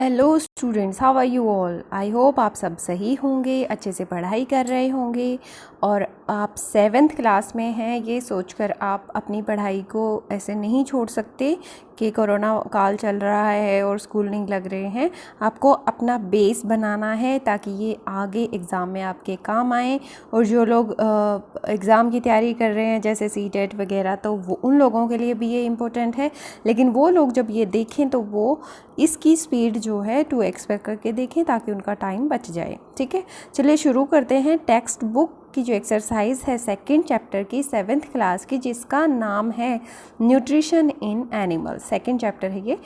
Hello students, how are you all. I hope आप सब सही होंगे, अच्छे से पढ़ाई कर रहे होंगे और आप 7th क्लास में हैं। ये सोचकर आप अपनी पढ़ाई को ऐसे नहीं छोड़ सकते कि कोरोना काल चल रहा है और स्कूल नहीं लग रहे हैं। आपको अपना बेस बनाना है ताकि ये आगे एग्ज़ाम में आपके काम आए। और जो लोग एग्ज़ाम की तैयारी कर रहे हैं जैसे सीटेट वगैरह, तो वो उन लोगों के लिए भी ये इम्पोर्टेंट है। लेकिन वो लोग जब ये देखें तो वो इसकी स्पीड जो है 2x पर करके देखें ताकि उनका टाइम बच जाए। ठीक है, चलिए शुरू करते हैं। टेक्स्ट बुक की जो एक्सरसाइज है 2nd चैप्टर की 7th क्लास की, जिसका नाम है nutrition in animal. 2nd chapter है ये।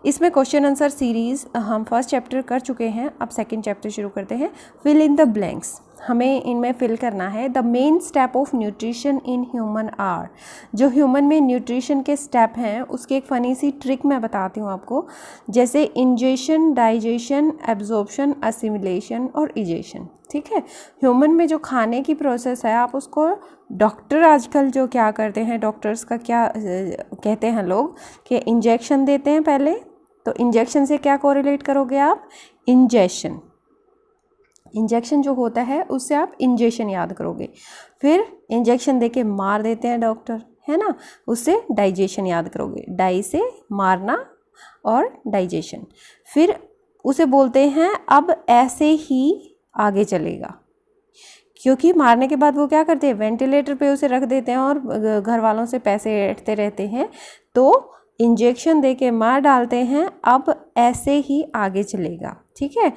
इसमें क्वेश्चन आंसर सीरीज़ हम 1st चैप्टर कर चुके हैं, अब 2nd चैप्टर शुरू करते हैं। फिल इन द ब्लैंक्स, हमें इनमें फिल करना है। The main step of nutrition in human are, जो ह्यूमन में न्यूट्रिशन के स्टेप हैं उसकी एक फ़नी सी ट्रिक मैं बताती हूँ आपको। जैसे इंजेशन, डाइजेशन, एब्जॉर्प्शन, असिमिलेशन और इजेशन। ठीक है, ह्यूमन में जो खाने की प्रोसेस है आप उसको डॉक्टर आजकल जो क्या करते हैं, डॉक्टर्स का क्या कहते हैं लोग कि इंजेक्शन देते हैं पहले। तो इंजेक्शन से क्या कोरिलेट करोगे आप? इंजेशन। इंजेक्शन जो होता है उससे आप इंजेक्शन याद करोगे। फिर इंजेक्शन देके मार देते हैं डॉक्टर, है ना, उससे डाइजेशन याद करोगे। डाई से मारना और डाइजेशन। फिर उसे बोलते हैं अब ऐसे ही आगे चलेगा, क्योंकि मारने के बाद वो क्या करते हैं, वेंटिलेटर पे उसे रख देते हैं और घर वालों से पैसे ऐंठते रहते हैं। तो इंजेक्शन देके मार डालते हैं, अब ऐसे ही आगे चलेगा। ठीक है,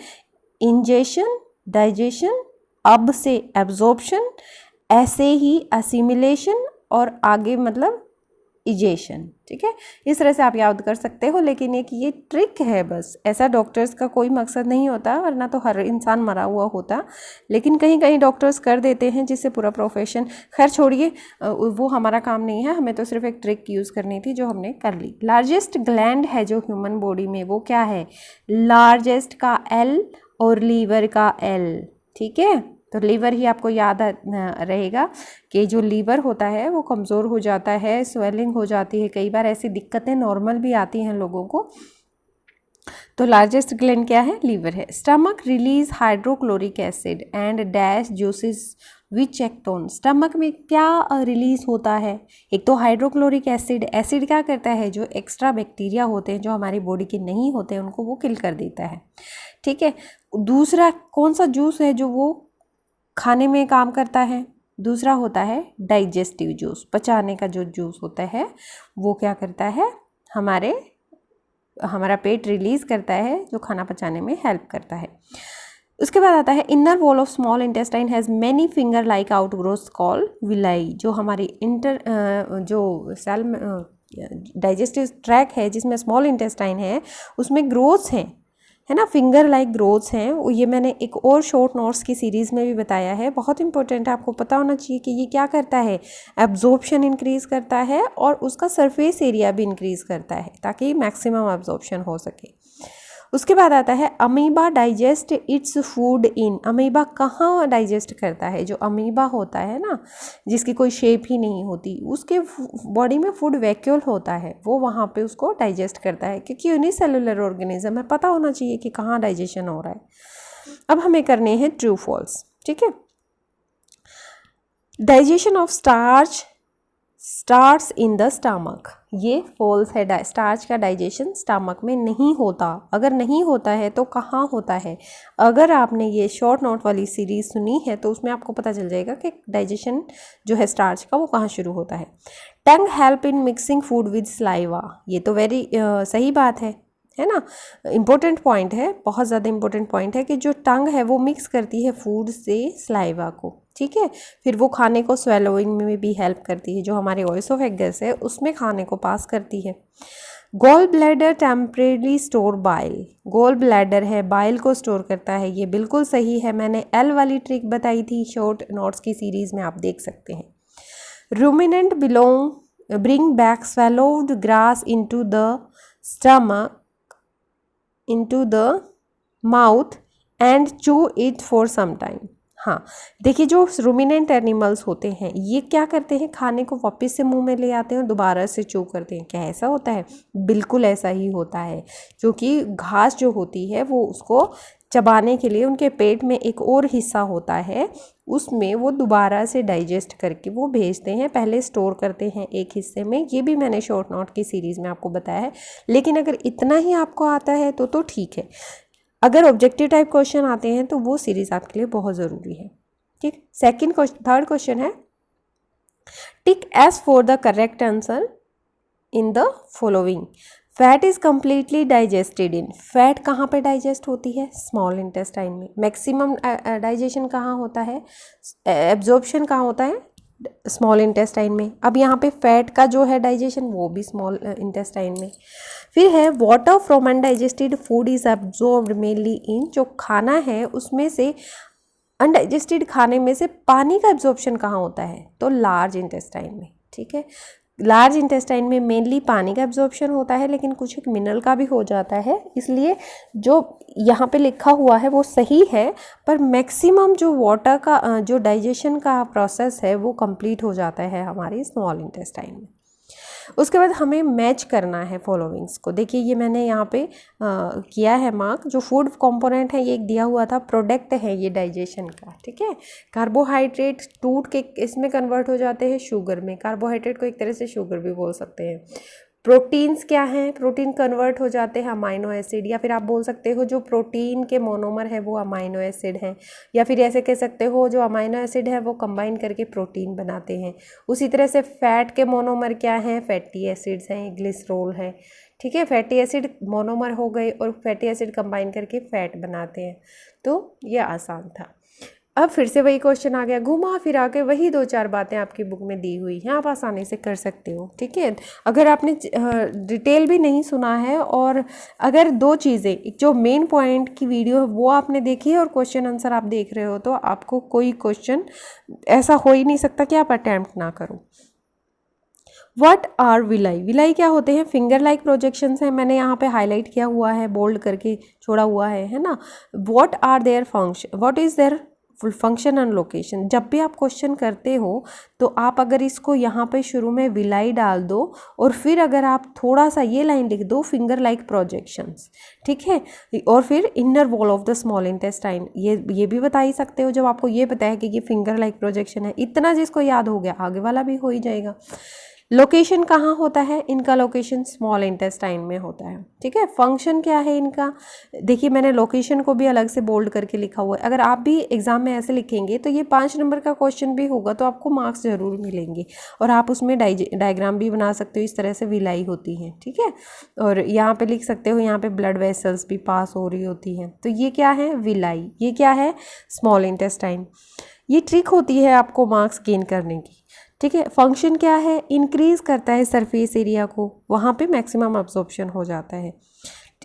इंजेक्शन, डाइजेशन, अब से एब्जॉर्प्शन, ऐसे ही असिमिलेशन और आगे मतलब इजेशन। ठीक है, इस तरह से आप याद कर सकते हो। लेकिन एक ये ट्रिक है बस, ऐसा डॉक्टर्स का कोई मकसद नहीं होता, वरना तो हर इंसान मरा हुआ होता। लेकिन कहीं कहीं डॉक्टर्स कर देते हैं जिससे पूरा प्रोफेशन, खैर छोड़िए, वो हमारा काम नहीं है। हमें तो सिर्फ एक ट्रिक यूज़ करनी थी जो हमने कर ली। लार्जेस्ट ग्लैंड है जो ह्यूमन बॉडी में, वो क्या है? लार्जेस्ट का L और लीवर का L। ठीक है, तो लीवर ही आपको याद रहेगा कि जो लीवर होता है वो कमज़ोर हो जाता है, स्वेलिंग हो जाती है, कई बार ऐसी दिक्कतें नॉर्मल भी आती हैं लोगों को। तो लार्जेस्ट ग्लैंड क्या है? लीवर है। Stomach release hydrochloric acid and dash juices which act on. Stomach में क्या रिलीज होता है? एक तो हाइड्रोक्लोरिक एसिड। एसिड क्या करता है? जो एक्स्ट्रा बैक्टीरिया होते हैं जो हमारी बॉडी के नहीं होते हैं उनको वो किल कर देता है। ठीक है, दूसरा कौन सा जूस है जो वो खाने में काम करता है? दूसरा होता है डाइजेस्टिव जूस। पचाने का जो जूस होता है वो क्या करता है? हमारा पेट रिलीज करता है, जो खाना पचाने में हेल्प करता है। उसके बाद आता है inner wall of small intestine has many finger like outgrowth called villi. जो हमारी जो सेल डाइजेस्टिव ट्रैक है जिसमें स्मॉल इंटेस्टाइन है उसमें ग्रोथ्स हैं, है ना, फिंगर लाइक ग्रोथ्स हैं। ये मैंने एक और शॉर्ट नोट्स की सीरीज़ में भी बताया है, बहुत इंपॉर्टेंट है, आपको पता होना चाहिए कि ये क्या करता है? एब्जॉर्प्शन इंक्रीज करता है और उसका सरफेस एरिया भी इंक्रीज करता है ताकि मैक्सिमम एब्जॉर्प्शन हो सके। उसके बाद आता है amoeba digest its food in. Amoeba कहाँ डाइजेस्ट करता है? जो अमीबा होता है ना, जिसकी कोई शेप ही नहीं होती, उसके बॉडी में फूड वैक्यूल होता है, वो वहाँ पे उसको डाइजेस्ट करता है, क्योंकि यूनिसेलुलर ऑर्गेनिज्म है, पता होना चाहिए कि कहाँ डाइजेशन हो रहा है। अब हमें करने हैं ट्रू फॉल्स। ठीक है, digestion of starch starts in the stomach. ये फॉल्स है, स्टार्च का डाइजेशन स्टमक में नहीं होता। अगर नहीं होता है तो कहाँ होता है? अगर आपने ये शॉर्ट नोट वाली सीरीज सुनी है तो उसमें आपको पता चल जाएगा कि डाइजेशन जो है स्टार्च का वो कहाँ शुरू होता है। टंग help in mixing food with saliva. ये तो वेरी सही बात है ना, इम्पोर्टेंट पॉइंट है, बहुत ज़्यादा इम्पोर्टेंट पॉइंट है कि जो टंग है वो मिक्स करती है फूड से स्लाइवा को। ठीक है, फिर वो खाने को स्वेलोइंग में भी हेल्प करती है, जो हमारे ओएसोफेगस है उसमें खाने को पास करती है। Gall bladder temporary store bile. Gall bladder है, बाइल को स्टोर करता है, ये बिल्कुल सही है। मैंने एल वाली ट्रिक बताई थी शॉर्ट नोट्स की सीरीज़ में, आप देख सकते हैं। Ruminant bring back swallowed grass into the stomach into the mouth and chew it for some time। हाँ, देखिए जो रूमिनेंट एनिमल्स होते हैं ये क्या करते हैं, खाने को वापस से मुंह में ले आते हैं और दोबारा से च्यू करते हैं। क्या ऐसा होता है? बिल्कुल ऐसा ही होता है, क्योंकि घास जो होती है वो उसको चबाने के लिए उनके पेट में एक और हिस्सा होता है, उसमें वो दोबारा से डाइजेस्ट करके वो भेजते हैं, पहले स्टोर करते हैं एक हिस्से में। ये भी मैंने शॉर्ट नोट की सीरीज़ में आपको बताया है, लेकिन अगर इतना ही आपको आता है तो ठीक है। अगर ऑब्जेक्टिव टाइप क्वेश्चन आते हैं तो वो सीरीज़ आपके लिए बहुत ज़रूरी है। ठीक, सेकंड क्वेश्चन, थर्ड क्वेश्चन है tick S for the correct answer in the following. Fat is completely digested in, fat कहाँ पे डाइजेस्ट होती है? स्मॉल इंटेस्टाइन में। मैक्सिमम डाइजेशन कहाँ होता है, एब्जॉर्प्शन कहाँ होता है? स्मॉल इंटेस्टाइन में। अब यहाँ पे फैट का जो है डाइजेशन वो भी स्मॉल इंटेस्टाइन में। फिर है water from undigested food is absorbed mainly इन, जो खाना है उसमें से अनडाइजेस्टेड खाने में से पानी का एब्जॉर्प्शन कहाँ होता है? तो लार्ज इंटेस्टाइन में। ठीक है, लार्ज इंटेस्टाइन में मेनली पानी का एब्जॉर्प्शन होता है, लेकिन कुछ एक मिनरल का भी हो जाता है, इसलिए जो यहाँ पे लिखा हुआ है वो सही है, पर मैक्सिमम जो वाटर का जो डाइजेशन का प्रोसेस है वो कंप्लीट हो जाता है हमारी स्मॉल इंटेस्टाइन में। उसके बाद हमें मैच करना है फॉलोइंग्स को। देखिए ये मैंने यहाँ पे किया है मार्क, जो फूड कंपोनेंट है ये एक दिया हुआ था, प्रोडक्ट है ये डाइजेशन का। ठीक है, कार्बोहाइड्रेट टूट के इसमें कन्वर्ट हो जाते हैं शुगर में, कार्बोहाइड्रेट को एक तरह से शुगर भी बोल सकते हैं। प्रोटीन्स क्या हैं? प्रोटीन कन्वर्ट हो जाते हैं अमाइनो एसिड, या फिर आप बोल सकते हो जो प्रोटीन के मोनोमर है वो अमाइनो एसिड हैं, या फिर ऐसे कह सकते हो जो अमाइनो एसिड है वो कंबाइन करके प्रोटीन बनाते हैं। उसी तरह से फैट के मोनोमर क्या हैं? फैटी एसिड्स हैं, ग्लिसरॉल है। ठीक है, फैटी एसिड मोनोमर हो गए और फैटी एसिड कंबाइन करके फैट बनाते हैं। तो ये आसान था। अब फिर से वही क्वेश्चन आ गया, घुमा फिरा के वही 2-4 बातें आपकी बुक में दी हुई हैं, आप आसानी से कर सकते हो। ठीक है, अगर आपने डिटेल भी नहीं सुना है और अगर 2 चीज़ें, जो मेन पॉइंट की वीडियो है वो आपने देखी है और क्वेश्चन आंसर आप देख रहे हो, तो आपको कोई क्वेश्चन ऐसा हो ही नहीं सकता कि आप अटैम्प्ट ना करो। What are villi? विलाई क्या होते हैं? फिंगर लाइक प्रोजेक्शंस हैं, मैंने यहाँ पे हाईलाइट किया हुआ है, बोल्ड करके छोड़ा हुआ है ना। What are their function, what is their function and location? जब भी आप क्वेश्चन करते हो तो आप अगर इसको यहाँ पे शुरू में विलाई डाल दो और फिर अगर आप थोड़ा सा ये लाइन लिख दो, फिंगर लाइक प्रोजेक्शंस। ठीक है, और फिर inner wall of the small intestine, ये भी बता ही सकते हो। जब आपको ये पता है कि ये फिंगर लाइक प्रोजेक्शन है, इतना जिसको याद हो गया आगे वाला भी हो ही जाएगा। लोकेशन कहाँ होता है? इनका लोकेशन स्मॉल इंटेस्टाइन में होता है। ठीक है, फंक्शन क्या है इनका? देखिए मैंने लोकेशन को भी अलग से बोल्ड करके लिखा हुआ है। अगर आप भी एग्जाम में ऐसे लिखेंगे तो ये 5 नंबर का क्वेश्चन भी होगा तो आपको मार्क्स ज़रूर मिलेंगे, और आप उसमें डायग्राम भी बना सकते हो, इस तरह से विलाई होती है। ठीक है, और यहाँ पे लिख सकते हो, यहाँ पे ब्लड वेसल्स भी पास हो रही होती हैं, तो ये क्या है? विलाई। ये क्या है? Small intestine. ये ट्रिक होती है आपको मार्क्स गेन करने की। ठीक है, फंक्शन क्या है? इंक्रीज करता है सरफेस एरिया को, वहाँ पे मैक्सिमम अब्जॉर्प्शन हो जाता है।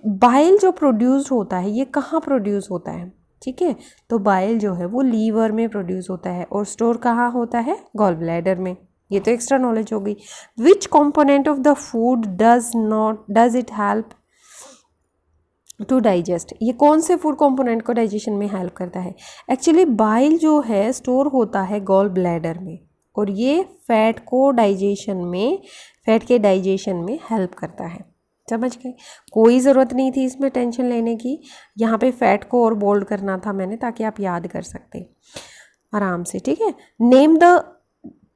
बाइल जो प्रोड्यूस्ड होता है ये कहाँ प्रोड्यूस होता है? ठीक है, तो बाइल जो है वो लीवर में प्रोड्यूस होता है, और स्टोर कहाँ होता है? गॉल ब्लैडर में। ये तो एक्स्ट्रा नॉलेज हो गई। Which component of the food does it help to digest? ये कौन से फूड कंपोनेंट को डाइजेशन में हेल्प करता है? एक्चुअली बाइल जो है स्टोर होता है गॉल ब्लैडर में, और ये फैट के डाइजेशन में हेल्प करता है। समझ गए? कोई ज़रूरत नहीं थी इसमें टेंशन लेने की, यहाँ पे फैट को और बोल्ड करना था मैंने ताकि आप याद कर सकते आराम से। ठीक है, name the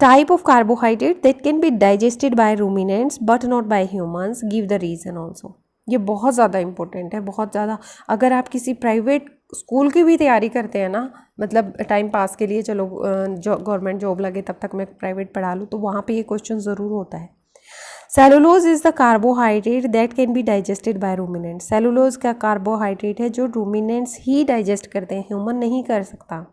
type of carbohydrate that can be digested by ruminants but not bye humans, give the reason also. ये बहुत ज़्यादा इंपॉर्टेंट है, बहुत ज़्यादा। अगर आप किसी प्राइवेट स्कूल की भी तैयारी करते हैं ना, मतलब टाइम पास के लिए, चलो जो गवर्नमेंट जॉब लगे तब तक मैं प्राइवेट पढ़ा लूँ, तो वहाँ पे ये क्वेश्चन ज़रूर होता है। Cellulose is the carbohydrate that can be digested by ruminants. Cellulose का कार्बोहाइड्रेट है जो रूमिनेंट्स ही डाइजेस्ट करते हैं, ह्यूमन नहीं कर सकता।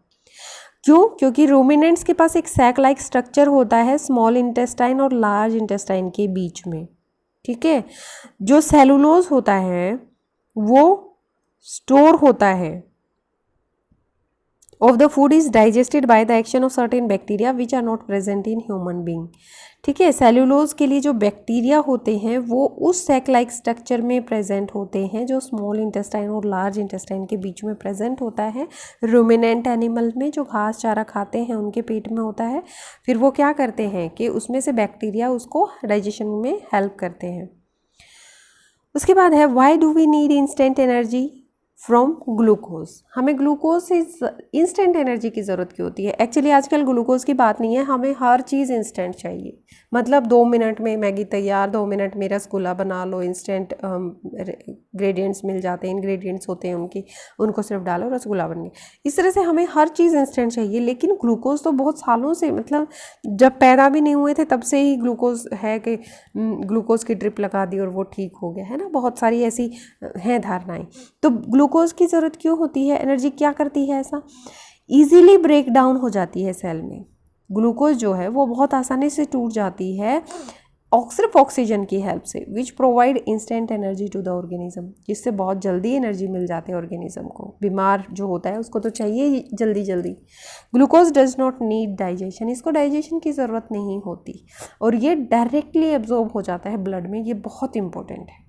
क्यों? क्योंकि रूमिनेंट्स के पास एक सैक लाइक स्ट्रक्चर होता है स्मॉल इंटेस्टाइन और लार्ज इंटेस्टाइन के बीच में। ठीक है, जो सेलुलोज होता है वो स्टोर होता है, of the food is digested by the action of certain bacteria which are not present in human being. ठीक है, सेल्यूलोज के लिए जो बैक्टीरिया होते हैं वो उस सैक लाइक स्ट्रक्चर में प्रेजेंट होते हैं जो स्मॉल इंटेस्टाइन और लार्ज इंटेस्टाइन के बीच में प्रेजेंट होता है। रूमिनेंट एनिमल में जो घास चारा खाते हैं उनके पेट में होता है। फिर वो क्या करते हैं कि उसमें से बैक्टीरिया उसको डाइजेशन में हेल्प करते हैं। उसके बाद है why do we need instant energy from glucose. हमें ग्लूकोज से इंस्टेंट एनर्जी की ज़रूरत क्यों होती है? एक्चुअली आजकल ग्लूकोज की बात नहीं है, हमें हर चीज़ इंस्टेंट चाहिए। मतलब 2 मिनट में मैगी तैयार, 2 मिनट में रसगुल्ला बना लो, इंस्टेंट ग्रेडियंट्स मिल जाते हैं, इंग्रेडिएंट्स होते हैं उनको सिर्फ डालो रसगुल्ला बन गया। इस तरह से हमें हर चीज़ इंस्टेंट चाहिए। लेकिन ग्लूकोज तो बहुत सालों से, मतलब जब पैदा भी नहीं हुए थे तब से ही ग्लूकोज है कि ग्लूकोज की ड्रिप लगा दी और वो ठीक हो गया, है ना। बहुत सारी ऐसी हैं धारणाएं। तो ग्लूकोज की ज़रूरत क्यों होती है? एनर्जी क्या करती है ऐसा? इजीली ब्रेक डाउन हो जाती है सेल में। ग्लूकोज जो है वो बहुत आसानी से टूट जाती है सिर्फ ऑक्सीजन की हेल्प से, which provide instant energy to the organism, जिससे बहुत जल्दी एनर्जी मिल जाती है ऑर्गेनिज्म को। बीमार जो होता है उसको तो चाहिए जल्दी जल्दी। Glucose does not need digestion, इसको डाइजेशन की ज़रूरत नहीं होती और ये डायरेक्टली एब्जॉर्ब हो जाता है ब्लड में। ये बहुत इंपॉर्टेंट है।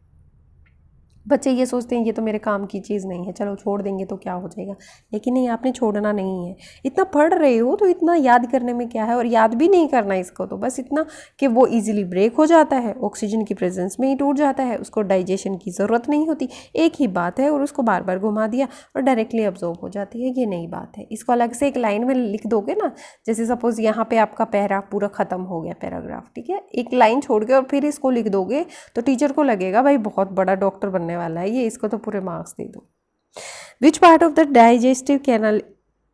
बच्चे ये सोचते हैं ये तो मेरे काम की चीज़ नहीं है, चलो छोड़ देंगे तो क्या हो जाएगा। लेकिन नहीं, आपने छोड़ना नहीं है। इतना पढ़ रहे हो तो इतना याद करने में क्या है, और याद भी नहीं करना इसको, तो बस इतना कि वो इजीली ब्रेक हो जाता है, ऑक्सीजन की प्रेजेंस में ही टूट जाता है, उसको डाइजेशन की ज़रूरत नहीं होती। एक ही बात है और उसको बार बार घुमा दिया और डायरेक्टली अब्जॉर्ब हो जाती है। ये नई बात है। इसको अलग से एक लाइन में लिख दोगे ना, जैसे सपोज यहाँ पे आपका पैरा पूरा ख़त्म हो गया, पैराग्राफ, ठीक है, एक लाइन छोड़ के और फिर इसको लिख दोगे तो टीचर को लगेगा भाई बहुत बड़ा डॉक्टर बनने वाला है ये, इसको तो पूरे मार्क्स दे दो। Which part of the digestive canal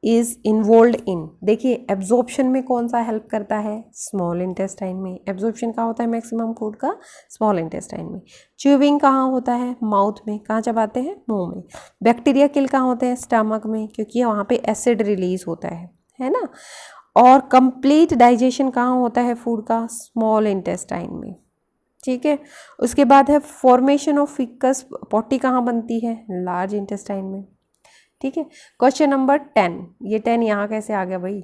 is involve in? देखिए, एब्जॉर्प्शन में कौन सा हेल्प करता है? स्मॉल इंटेस्टाइन में। एब्जॉर्प्शन कहाँ होता है मैक्सिमम फूड का? स्मॉल इंटेस्टाइन में। च्यूविंग कहाँ होता है? माउथ में। कहाँ चबाते हैं? मुंह में। बैक्टीरिया किल कहाँ होते हैं? स्टमक में, क्योंकि वहाँ पे एसिड रिलीज होता है ना। और कंप्लीट डाइजेशन कहाँ होता है फूड का? स्मॉल इंटेस्टाइन में। ठीक है, उसके बाद है फॉर्मेशन ऑफ फिकस पॉटी कहाँ बनती है? लार्ज इंटेस्टाइन में। ठीक है, क्वेश्चन नंबर 10। ये 10 यहाँ कैसे आ गया भाई?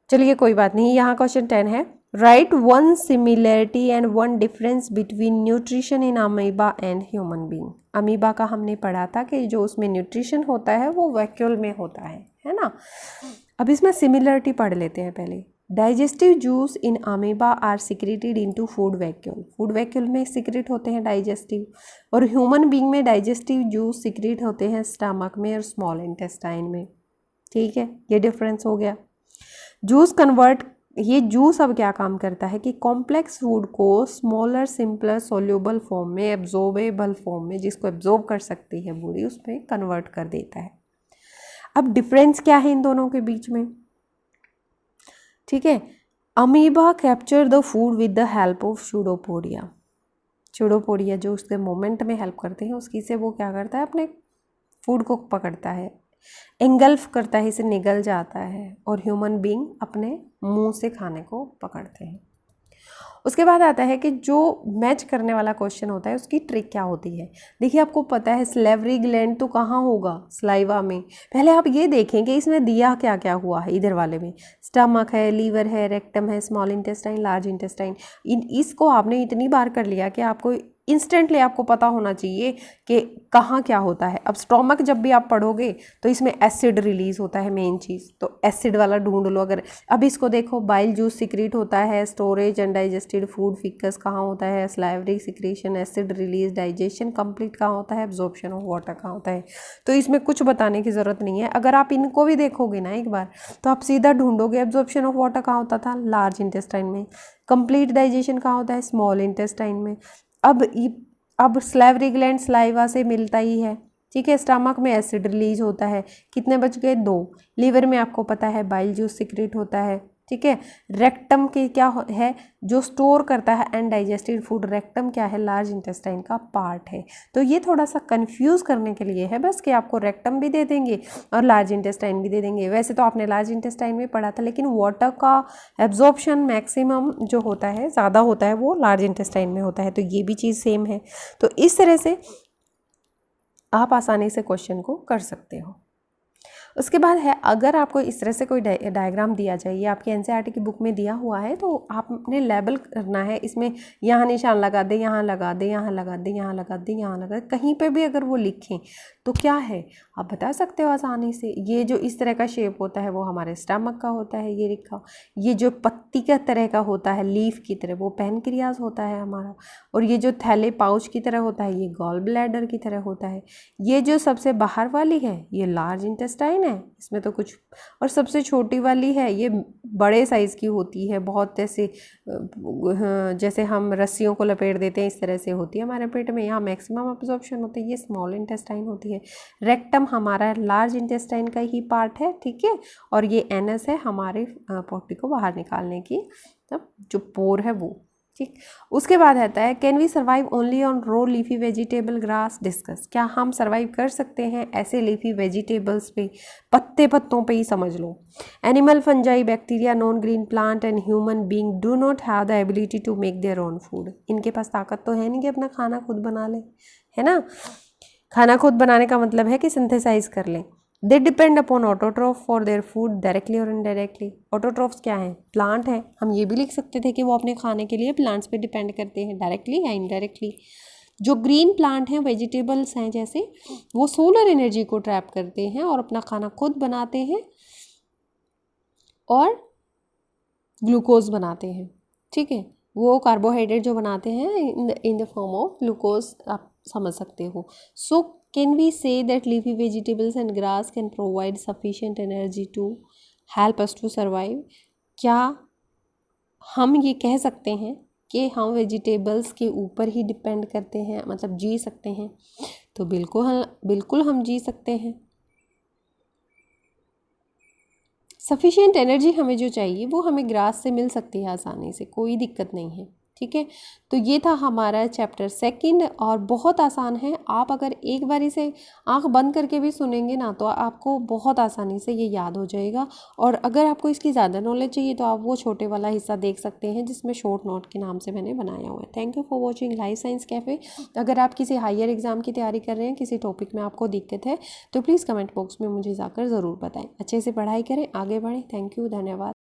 चलिए कोई बात नहीं, यहाँ क्वेश्चन 10 है। Right one similarity and one difference between nutrition in amoeba and human being. Amoeba का हमने पढ़ा था कि जो उसमें न्यूट्रिशन होता है वो वैक्यूल में होता है ना। अब इसमें सिमिलरिटी पढ़ लेते हैं पहले। Digestive juice in amoeba are secreted into food vacuole. Food vacuole में सिक्रेट होते हैं डाइजेस्टिव, और ह्यूमन बीइंग में डाइजेस्टिव जूस सिक्रेट होते हैं स्टमक में और स्मॉल इंटेस्टाइन में। ठीक है, ये डिफरेंस हो गया। जूस कन्वर्ट, ये जूस अब क्या काम करता है कि कॉम्प्लेक्स फूड को स्मॉलर सिंपलर सोल्यूबल फॉर्म में, एब्जॉर्बेबल फॉर्म में, जिसको एब्जॉर्ब कर सकती है बॉडी, उसमें कन्वर्ट कर देता है। अब डिफरेंस क्या है इन दोनों के बीच में? ठीक है, amoeba capture the food with the help of pseudopodia. Pseudopodia जो उसके मोमेंट में हेल्प करते हैं, उसकी से वो क्या करता है, अपने फूड को पकड़ता है, एंगल्फ करता है, इसे निगल जाता है, और ह्यूमन बीइंग अपने मुंह से खाने को पकड़ते हैं। उसके बाद आता है कि जो मैच करने वाला क्वेश्चन होता है उसकी ट्रिक क्या होती है। देखिए, आपको पता है स्लेवरी ग्लैंड तो कहाँ होगा? स्लाइवा में। पहले आप ये देखें कि इसमें दिया क्या क्या हुआ है। इधर वाले में स्टमक है, लीवर है, रेक्टम है, स्मॉल इंटेस्टाइन, लार्ज इंटेस्टाइन। इसको आपने इतनी बार कर लिया कि आपको इंस्टेंटली आपको पता होना चाहिए कि कहाँ क्या होता है। अब स्टोमक जब भी आप पढ़ोगे तो इसमें एसिड रिलीज होता है, मेन चीज़, तो एसिड वाला ढूंढ लो। अगर अब इसको देखो, बाइल जूस सिक्रीट होता है, storage and digested food, ficus कहाँ होता है, salivary secretion, acid release, digestion complete कहाँ होता है, एब्जॉर्प्शन ऑफ वाटर कहाँ होता है। तो इसमें कुछ बताने की ज़रूरत नहीं है। अगर आप इनको भी देखोगे ना एक बार, तो आप सीधा ढूंढोगे एब्जॉर्प्शन ऑफ वाटर कहाँ होता था, लार्ज इंटेस्टाइन में। कंप्लीट डाइजेशन कहाँ होता है, स्मॉल इंटेस्टाइन में। अब स्लेवरी ग्लैंड स्लाइवा से मिलता ही है। ठीक है, स्टमक में एसिड रिलीज होता है, कितने बच गए, 2। लीवर में आपको पता है बाइल जूस सिक्रेट होता है। ठीक है, रेक्टम के क्या है, जो स्टोर करता है अनडाइजेस्टेड फूड। रेक्टम क्या है, लार्ज इंटेस्टाइन का पार्ट है। तो ये थोड़ा सा कंफ्यूज करने के लिए है बस, कि आपको रेक्टम भी दे देंगे और लार्ज इंटेस्टाइन भी दे देंगे। वैसे तो आपने लार्ज इंटेस्टाइन में पढ़ा था, लेकिन वाटर का एब्जॉर्प्शन मैक्सिमम जो होता है, ज़्यादा होता है, वो लार्ज इंटेस्टाइन में होता है। तो ये भी चीज़ सेम है। तो इस तरह से आप आसानी से क्वेश्चन को कर सकते हो। उसके बाद है, अगर आपको इस तरह से कोई डायग्राम दिया जाए, ये आपकी एनसीईआरटी की बुक में दिया हुआ है, तो आपने लेबल करना है, इसमें यहाँ निशान लगा दे, यहाँ लगा दे, यहाँ लगा दे, यहाँ लगा दे, यहाँ लगा दे, कहीं पे भी अगर वो लिखें तो क्या है आप बता सकते हो आसानी से। ये जो इस तरह का शेप होता है वो हमारे स्टमक का होता है, ये लिखा। ये जो पत्ती का तरह का होता है, लीफ की तरह, वो पैनक्रियाज होता है हमारा। और ये जो थैले पाउच की तरह होता है, ये गॉल ब्लैडर की तरह होता है। ये जो सबसे बाहर वाली है, ये लार्ज इंटेस्टाइन है, इसमें तो कुछ। और सबसे छोटी वाली है, ये बड़े साइज़ की होती है, बहुत ऐसे जैसे हम रस्सियों को लपेट देते हैं इस तरह से होती है हमारे पेट में। यहाँ मैक्सिमम अब्जॉर्प्शन होती है, ये स्मॉल इंटेस्टाइन होती है। रेक्टम हमारा लार्ज इंटेस्टाइन का ही पार्ट है, ठीक है। और ये एनस है हमारे पोटी को बाहर निकालने की, तब जो पोर है वो, ठीक। उसके बाद आता है, can we survive only on raw leafy vegetable grass, discuss. क्या हम सर्वाइव कर सकते हैं ऐसे लीफी वेजिटेबल्स पे, पत्तों पे ही समझ लो। Animal, fungi, bacteria, non green plant and human being do not have the ability to make their own food. इनके पास ताकत तो है नहीं कि अपना खाना खुद बना ले, है ना। खाना खुद बनाने का मतलब है कि सिंथेसाइज कर लें। They depend upon autotroph for their food directly और इनडायरेक्टली। ऑटोट्रॉफ्स क्या हैं? प्लांट हैं। हम ये भी लिख सकते थे कि वो अपने खाने के लिए प्लांट्स पे डिपेंड करते हैं, डायरेक्टली या इनडायरेक्टली। जो ग्रीन प्लांट हैं, वेजिटेबल्स हैं जैसे, वो सोलर एनर्जी को ट्रैप करते हैं और अपना खाना खुद बनाते हैं और ग्लूकोज बनाते हैं, ठीक है। वो कार्बोहाइड्रेट जो बनाते हैं in the form of glucose, आप समझ सकते हो। So can we say that leafy vegetables and grass can provide sufficient energy to help us to survive. क्या हम ये कह सकते हैं कि हम वेजिटेबल्स के ऊपर ही डिपेंड करते हैं, मतलब जी सकते हैं? तो बिल्कुल हम जी सकते हैं। सफिशिएंट एनर्जी हमें जो चाहिए वो हमें ग्रास से मिल सकती है आसानी से, कोई दिक्कत नहीं है, ठीक है। तो ये था हमारा चैप्टर 2 और बहुत आसान है। आप अगर एक बार इसे आंख बंद करके भी सुनेंगे ना तो आपको बहुत आसानी से ये याद हो जाएगा। और अगर आपको इसकी ज़्यादा नॉलेज चाहिए तो आप वो छोटे वाला हिस्सा देख सकते हैं जिसमें शॉर्ट नोट के नाम से मैंने बनाया हुआ है। Thank you for watching life science cafe. अगर आप किसी हायर एग्ज़ाम की तैयारी कर रहे हैं, किसी टॉपिक में आपको दिक्कत है, तो प्लीज़ कमेंट बॉक्स में मुझे जाकर ज़रूर बताएं। अच्छे से पढ़ाई करें, आगे बढ़ें। थैंक यू, धन्यवाद।